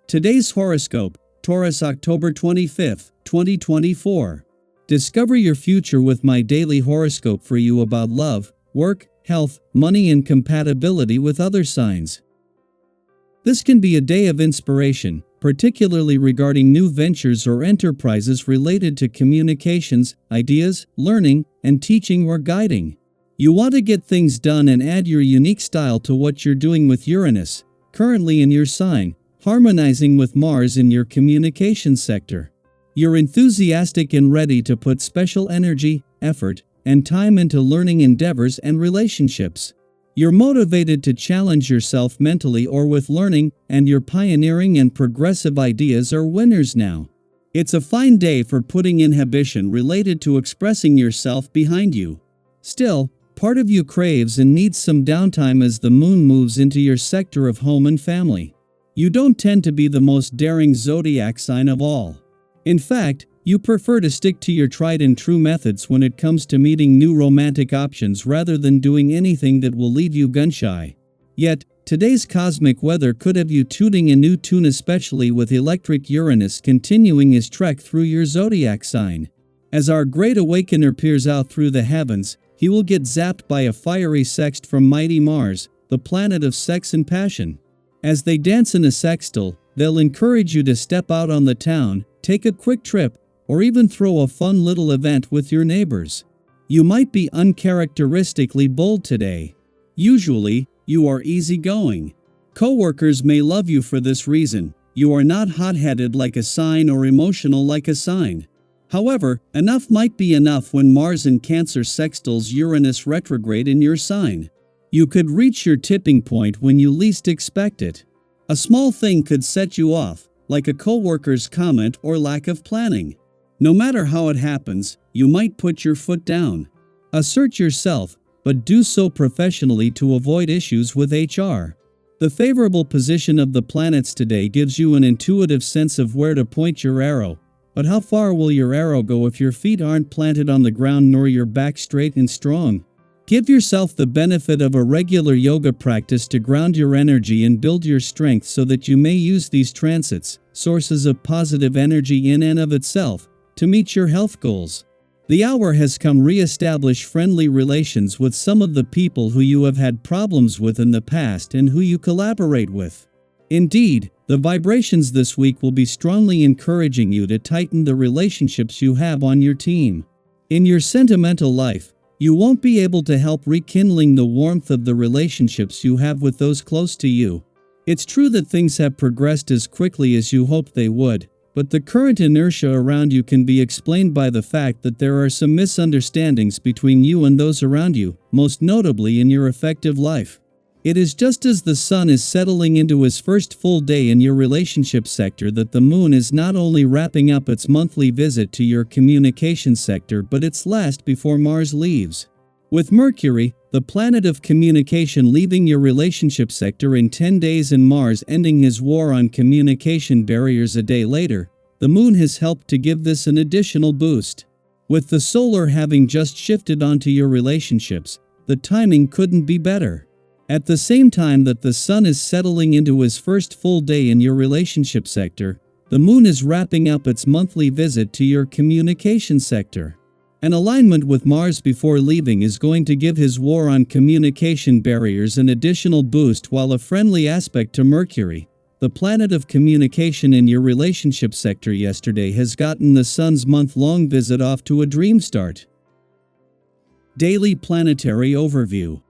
Today's horoscope, Taurus October 25, 2024. Discover your future with my daily horoscope for you about love, work, health, money and compatibility with other signs. This can be a day of inspiration, particularly regarding new ventures or enterprises related to communications, ideas, learning, and teaching or guiding. You want to get things done and add your unique style to what you're doing with Uranus, currently in your sign, harmonizing with Mars in your communication sector. You're enthusiastic and ready to put special energy, effort, and time into learning endeavors and relationships. You're motivated to challenge yourself mentally or with learning, and your pioneering and progressive ideas are winners now. It's a fine day for putting inhibition related to expressing yourself behind you. Still, part of you craves and needs some downtime as the moon moves into your sector of home and family. You don't tend to be the most daring zodiac sign of all. In fact, you prefer to stick to your tried and true methods when it comes to meeting new romantic options rather than doing anything that will leave you gun-shy. Yet, today's cosmic weather could have you tooting a new tune, especially with electric Uranus continuing his trek through your zodiac sign. As our great awakener peers out through the heavens, he will get zapped by a fiery sext from mighty Mars, the planet of sex and passion. As they dance in a sextile, they'll encourage you to step out on the town, take a quick trip, or even throw a fun little event with your neighbors. You might be uncharacteristically bold today. Usually, you are easygoing. Co-workers may love you for this reason. You are not hot-headed like a sign or emotional like a sign. However, enough might be enough when Mars in Cancer sextiles Uranus retrograde in your sign. You could reach your tipping point when you least expect it. A small thing could set you off, like a coworker's comment or lack of planning. No matter how it happens, you might put your foot down. Assert yourself, but do so professionally to avoid issues with HR. The favorable position of the planets today gives you an intuitive sense of where to point your arrow. But how far will your arrow go if your feet aren't planted on the ground nor your back straight and strong? Give yourself the benefit of a regular yoga practice to ground your energy and build your strength so that you may use these transits, sources of positive energy in and of itself, to meet your health goals. The hour has come. Re-establish friendly relations with some of the people who you have had problems with in the past and who you collaborate with. Indeed, the vibrations this week will be strongly encouraging you to tighten the relationships you have on your team. In your sentimental life, you won't be able to help rekindling the warmth of the relationships you have with those close to you. It's true that things have progressed as quickly as you hoped they would, but the current inertia around you can be explained by the fact that there are some misunderstandings between you and those around you, most notably in your affective life. It is just as the sun is settling into his first full day in your relationship sector that the moon is not only wrapping up its monthly visit to your communication sector but its last before Mars leaves. With Mercury, the planet of communication, leaving your relationship sector in 10 days and Mars ending his war on communication barriers a day later, the moon has helped to give this an additional boost. With the solar having just shifted onto your relationships, the timing couldn't be better. At the same time that the sun is settling into his first full day in your relationship sector, the moon is wrapping up its monthly visit to your communication sector. An alignment with Mars before leaving is going to give his war on communication barriers an additional boost, while a friendly aspect to Mercury, the planet of communication in your relationship sector yesterday, has gotten the sun's month-long visit off to a dream start. Daily Planetary Overview.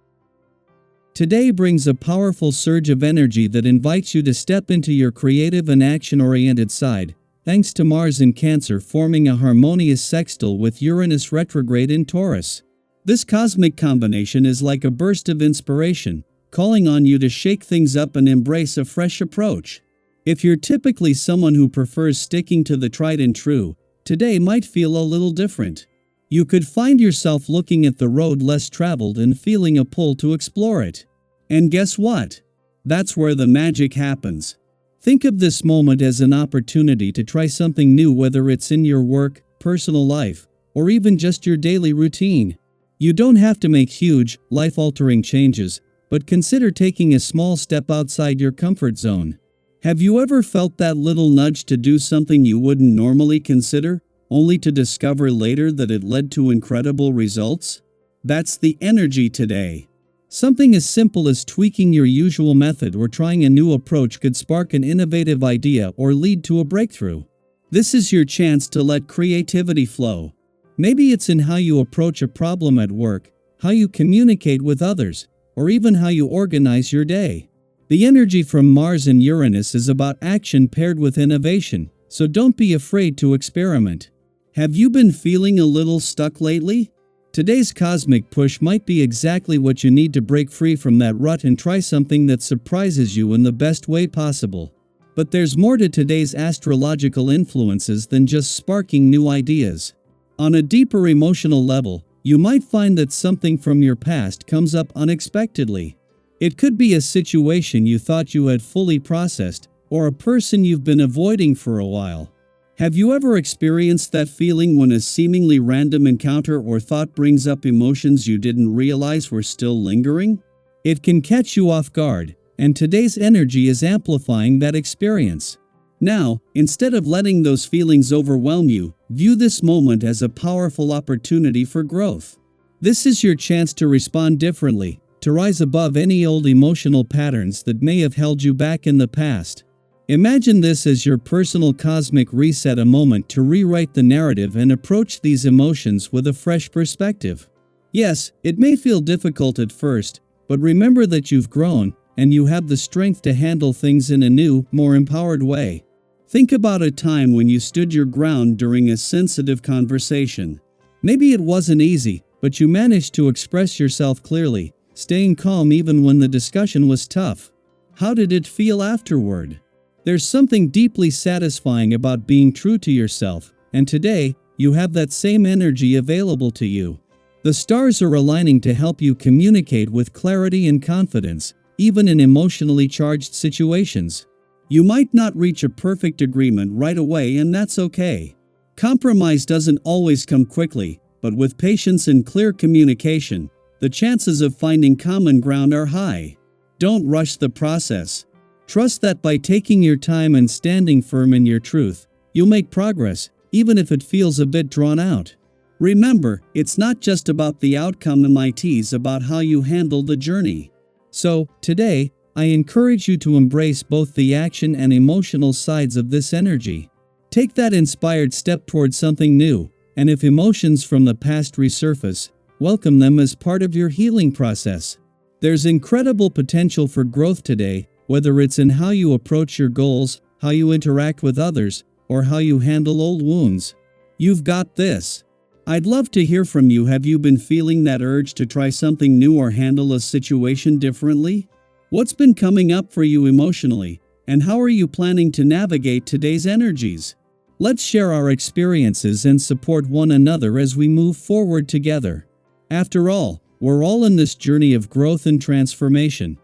Today brings a powerful surge of energy that invites you to step into your creative and action-oriented side, thanks to Mars in Cancer forming a harmonious sextile with Uranus retrograde in Taurus. This cosmic combination is like a burst of inspiration, calling on you to shake things up and embrace a fresh approach. If you're typically someone who prefers sticking to the tried and true, today might feel a little different. You could find yourself looking at the road less traveled and feeling a pull to explore it. And guess what? That's where the magic happens. Think of this moment as an opportunity to try something new, whether it's in your work, personal life, or even just your daily routine. You don't have to make huge, life-altering changes, but consider taking a small step outside your comfort zone. Have you ever felt that little nudge to do something you wouldn't normally consider, only to discover later that it led to incredible results? That's the energy today. Something as simple as tweaking your usual method or trying a new approach could spark an innovative idea or lead to a breakthrough. This is your chance to let creativity flow. Maybe it's in how you approach a problem at work, how you communicate with others, or even how you organize your day. The energy from Mars and Uranus is about action paired with innovation, so don't be afraid to experiment. Have you been feeling a little stuck lately? Today's cosmic push might be exactly what you need to break free from that rut and try something that surprises you in the best way possible. But there's more to today's astrological influences than just sparking new ideas. On a deeper emotional level, you might find that something from your past comes up unexpectedly. It could be a situation you thought you had fully processed, or a person you've been avoiding for a while. Have you ever experienced that feeling when a seemingly random encounter or thought brings up emotions you didn't realize were still lingering? It can catch you off guard, and today's energy is amplifying that experience. Now, instead of letting those feelings overwhelm you, view this moment as a powerful opportunity for growth. This is your chance to respond differently, to rise above any old emotional patterns that may have held you back in the past. Imagine this as your personal cosmic reset, a moment to rewrite the narrative and approach these emotions with a fresh perspective. Yes, it may feel difficult at first, but remember that you've grown, and you have the strength to handle things in a new, more empowered way. Think about a time when you stood your ground during a sensitive conversation. Maybe it wasn't easy, but you managed to express yourself clearly, staying calm even when the discussion was tough. How did it feel afterward? There's something deeply satisfying about being true to yourself, and today, you have that same energy available to you. The stars are aligning to help you communicate with clarity and confidence, even in emotionally charged situations. You might not reach a perfect agreement right away, and that's okay. Compromise doesn't always come quickly, but with patience and clear communication, the chances of finding common ground are high. Don't rush the process. Trust that by taking your time and standing firm in your truth, you'll make progress, even if it feels a bit drawn out. Remember, it's not just about the outcome, it's about how you handle the journey. So, today, I encourage you to embrace both the action and emotional sides of this energy. Take that inspired step towards something new, and if emotions from the past resurface, welcome them as part of your healing process. There's incredible potential for growth today, whether it's in how you approach your goals, how you interact with others, or how you handle old wounds. You've got this. I'd love to hear from you. Have you been feeling that urge to try something new or handle a situation differently? What's been coming up for you emotionally, and how are you planning to navigate today's energies? Let's share our experiences and support one another as we move forward together. After all, we're all in this journey of growth and transformation,